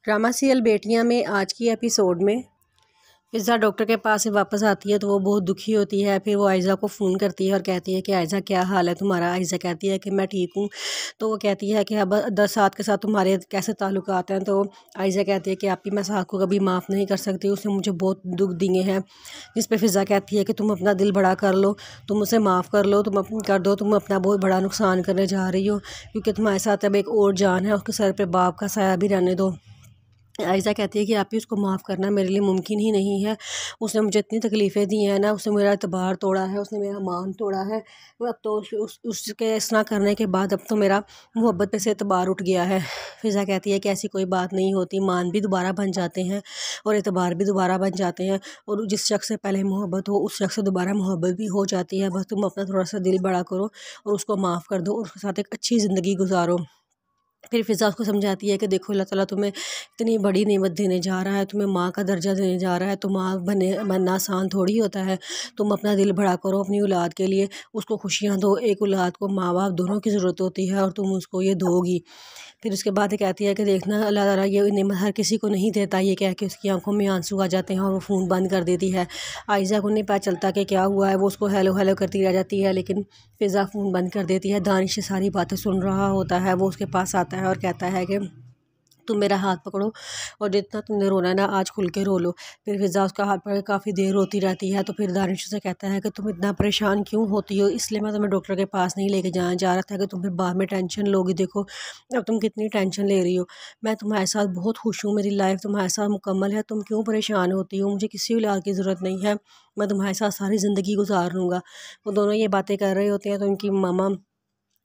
Drama serial बेटियां में आज की एपिसोड में फिज़ा डॉक्टर के पास से वापस आती है तो वो बहुत दुखी होती है। फिर वो आयज़ा को फ़ोन करती है और कहती है कि आयज़ा क्या हाल है तुम्हारा। आयज़ा कहती है कि मैं ठीक हूँ। तो वो कहती है कि अब 10 साथ के साथ तुम्हारे कैसे ताल्लुकात हैं। तो आयज़ा कहती है कि आपकी मैं साथ को कभी माफ़ नहीं कर सकती, उसने मुझे बहुत दुख दिए हैं। जिस पे फिज़ा कहती है कि तुम अपना दिल बड़ा कर लो, तुम उसे माफ़ कर लो, तुम अपना बहुत बड़ा नुकसान करने जा रही हो, क्योंकि तुम्हारे साथ अब एक और जान है, उसके सर पर बाप का साया भी रहने दो। आयज़ा कहती है कि आप ही उसको माफ़ करना मेरे लिए मुमकिन ही नहीं है। उसने मुझे इतनी तकलीफ़ें दी हैं ना, उसने मेरा एतबार तोड़ा है, उसने मेरा मान तोड़ा है। अब तो उसके इस तरह करने के बाद अब तो मेरा मोहब्बत पे से एतबार उठ गया है। फिज़ा कहती है कि ऐसी कोई बात नहीं होती, मान भी दोबारा बन जाते हैं और एतबार भी दोबारा बन जाते हैं, और जिस शख्स से पहले मोहब्बत हो उस शख्स से दोबारा मोहब्बत भी हो जाती है। बस तुम अपना थोड़ा सा दिल बड़ा करो और उसको माफ़ कर दो और उसके साथ एक अच्छी ज़िंदगी गुजारो। फिर फ़िज़ा उसको समझाती है कि देखो अल्लाह ताला तुम्हें इतनी बड़ी नेमत देने जा रहा है, तुम्हें माँ का दर्जा देने जा रहा है, तो माँ बनना आसान थोड़ी होता है। तुम अपना दिल बड़ा करो अपनी औलाद के लिए, उसको खुशियाँ दो। एक औलाद को माँ बाप दोनों की ज़रूरत होती है और तुम उसको ये दोगी। फिर उसके बाद ये कहती है कि देखना अल्लाह ताला ये नेमत हर किसी को नहीं देता। ये कह के उसकी आंखों में आंसू आ जाते हैं और वो फ़ोन बंद कर देती है। आयज़ा को नहीं पता चलता कि क्या हुआ है, वो उसको हेलो हेलो करती रह जाती है, लेकिन फ़िज़ा फ़ोन बंद कर देती है। दानिश से सारी बातें सुन रहा होता है, वो उसके पास आता है और कहता है कि तुम मेरा हाथ पकड़ो और जितना तुमने रोना है ना आज खुल के रो लो। फिर फ़िज़ा उसका हाथ पकड़ के काफ़ी देर रोती रहती है। तो फिर दानिश उसे कहता है कि तुम इतना परेशान क्यों होती हो, इसलिए मैं तुम्हें डॉक्टर के पास नहीं लेके जाना जा रहा था कि तुम फिर बाद में टेंशन लोगी। देखो अब तुम कितनी टेंशन ले रही हो, मैं तुम्हारे साथ बहुत खुश हूँ, मेरी लाइफ तुम्हारे साथ मुकम्मल है, तुम क्यों परेशान होती हो, मुझे किसी औलाद की ज़रूरत नहीं है, मैं तुम्हारे साथ सारी ज़िंदगी गुजार लूँगा। वो दोनों ये बातें कर रहे होते हैं तो उनकी मामा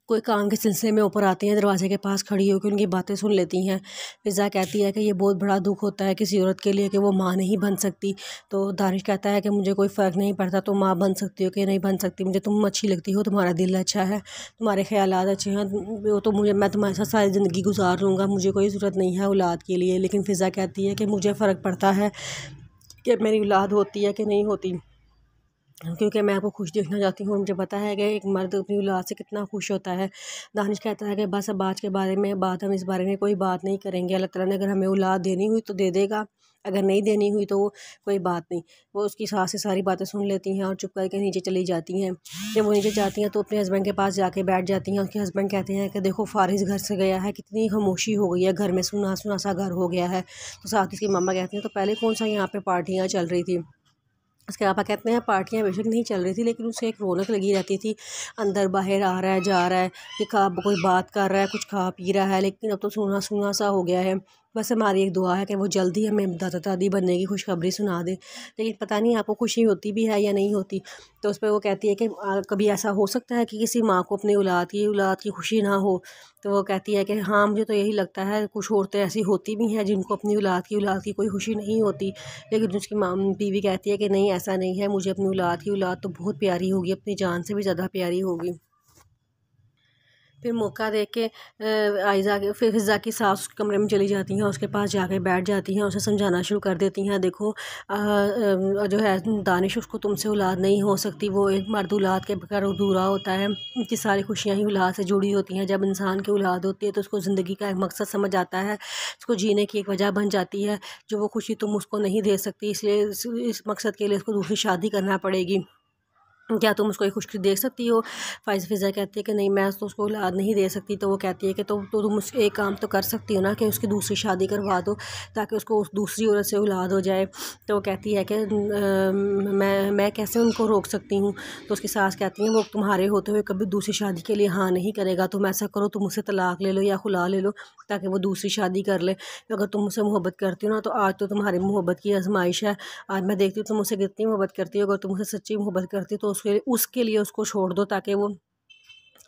कोई काम के सिलसिले में ऊपर आती हैं, दरवाजे के पास खड़ी होकर उनकी बातें सुन लेती हैं। फ़िज़ा कहती है कि ये बहुत बड़ा दुख होता है किसी औरत के लिए कि वो माँ नहीं बन सकती। तो दानिश कहता है कि मुझे कोई फ़र्क नहीं पड़ता तुम माँ बन सकती हो कि नहीं बन सकती, मुझे तुम अच्छी लगती हो, तुम्हारा दिल अच्छा है, तुम्हारे ख़यालात अच्छे हैं, वो तो मुझे मैं तुम्हारे साथ सारी ज़िंदगी गुजार लूँगा, मुझे कोई ज़रूरत नहीं है औलाद के लिए। लेकिन फ़िज़ा कहती है कि मुझे फ़र्क पड़ता है कि मेरी औलाद होती है कि नहीं होती, क्योंकि मैं आपको खुश देखना चाहती हूँ। मुझे पता है कि एक मर्द अपनी औलाद से कितना खुश होता है। दानिश कहता है कि बस अब आज के बारे में हम इस बारे में कोई बात नहीं करेंगे। अल्लाह ताला ने अगर हमें औलाद देनी हुई तो दे देगा, अगर नहीं देनी हुई तो कोई बात नहीं। वो उसकी सास से सारी बातें सुन लेती हैं और चुप करके नीचे चली जाती हैं। जब वो नीचे जाती हैं तो अपने हस्बैंड के पास जाके बैठ जाती हैं। उसके हस्बैंड कहते हैं कि देखो फारिस घर से गया है, कितनी खामोशी हो गई है, घर में सुना सुना सा घर हो गया है। तो साथ ही उसकी मम्मा कहती हैं तो पहले कौन सा यहाँ पे पार्टियाँ चल रही थी। उसके पापा कहते हैं पार्टियाँ बेशक नहीं चल रही थी, लेकिन उसे एक रौनक लगी रहती थी, अंदर बाहर आ रहा है जा रहा है, कि कोई बात कर रहा है, कुछ खा पी रहा है। लेकिन अब तो सूना सूना सा हो गया है। बस हमारी एक दुआ है कि वो जल्दी हमें दादा दादी बनने की खुशखबरी सुना दे। लेकिन पता नहीं आपको खुशी होती भी है या नहीं होती। तो उस पर वो कहती है कि कभी ऐसा हो सकता है कि किसी माँ को अपनी औलाद की खुशी ना हो। तो वो कहती है कि हाँ मुझे तो यही लगता है, कुछ औरतें ऐसी होती भी हैं जिनको अपनी औलाद की कोई खुशी नहीं होती। लेकिन उसकी बीवी कहती है कि नहीं ऐसा नहीं है, मुझे अपनी औलाद तो बहुत प्यारी होगी, अपनी जान से भी ज़्यादा प्यारी होगी। फिर मौका देख के आयज़ा के फिर फ़िज़ा की सास उसके कमरे में चली जाती हैं, उसके पास जाके बैठ जाती हैं, उसे समझाना शुरू कर देती हैं। देखो जो है दानिश, उसको तुमसे औलाद नहीं हो सकती, वो एक मर्द औलाद के बगैर अधूरा होता है, उनकी सारी खुशियाँ ही औलाद से जुड़ी होती हैं। जब इंसान की औलाद होती है तो उसको ज़िंदगी का एक मकसद समझ आता है, उसको जीने की एक वजह बन जाती है, जो वो खुशी तुम उसको नहीं दे सकती, इसलिए इस मकसद के लिए उसको दूसरी शादी करना पड़ेगी। क्या तुम उसको एक खुशखबरी दे सकती हो। फ़िज़ा कहती है कि नहीं मैं तो उसको औलाद नहीं दे सकती। तो वो कहती है कि तो तुम उस एक काम तो कर सकती हो ना कि उसकी दूसरी शादी करवा दो, ताकि उसको उस दूसरी औरत से औलाद हो जाए। तो वो कहती है कि मैं कैसे उनको रोक सकती हूँ। तो उसकी सास कहती है वो तुम्हारे होते हुए कभी दूसरी शादी के लिए हाँ नहीं करेगा, तुम ऐसा करो तुम उससे तलाक ले लो या खुला ले लो, ताकि वो दूसरी शादी कर ले। अगर तुम उससे मोहब्बत करती हो ना, तो आज तो तुम्हारी मोहब्बत की आजमाइश है, आज मैं देखती हूँ तुम उससे कितनी मोहब्बत करती हो। अगर तुम उससे सच्ची मोहब्बत करती तो उसके लिए उसको छोड़ दो, ताकि वो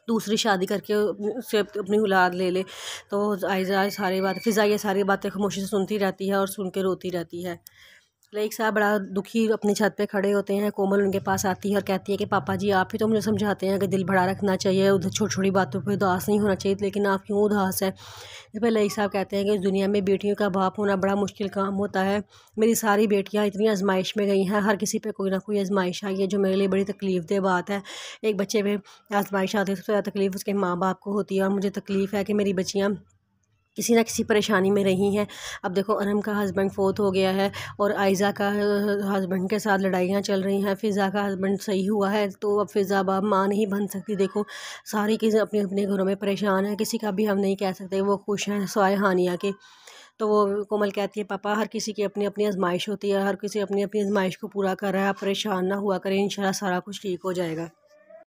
दूसरी शादी करके उससे अपनी औलाद ले ले। तो आयज़ा सारी बात फ़िज़ा ये सारी बातें खामोशी से सुनती रहती है और सुन के रोती रहती है। एक साहब बड़ा दुखी अपनी छत पे खड़े होते हैं। कोमल उनके पास आती है और कहती है कि पापा जी आप ही तो मुझे समझाते हैं कि दिल बड़ा रखना चाहिए, उधर छोटी छोटी बातों पे उदास नहीं होना चाहिए, लेकिन आप क्यों उदास है। इस पर लईक साहब कहते हैं कि इस दुनिया में बेटियों का बाप होना बड़ा मुश्किल काम होता है। मेरी सारी बेटियां इतनी आजमाइश में गई हैं, हर किसी पे कोई ना कोई आजमाइश आई है, जो मेरे लिए बड़ी तकलीफ दे बात है। एक बच्चे पे आजमाइश आती है, सबसे ज़्यादा तकलीफ उसके माँ बाप को होती है, और मुझे तकलीफ़ है कि मेरी बच्चियाँ किसी ना किसी परेशानी में रही हैं। अब देखो अनम का हस्बैंड फोत हो गया है और आयज़ा का हस्बैंड के साथ लड़ाइयाँ चल रही हैं। फ़िज़ा का हस्बैंड सही हुआ है तो अब फ़िज़ा अब माँ नहीं बन सकती। देखो सारी किसी अपने अपने घरों में परेशान है, किसी का भी हम नहीं कह सकते वो खुश हैं सवाए हानिया के। तो वो कोमल कहती है पापा हर किसी की अपनी अपनी आजमाइश होती है, हर किसी अपनी अपनी आजमाइश को पूरा कर रहा है, आप परेशान ना हुआ करें, इंशाल्लाह सारा कुछ ठीक हो जाएगा।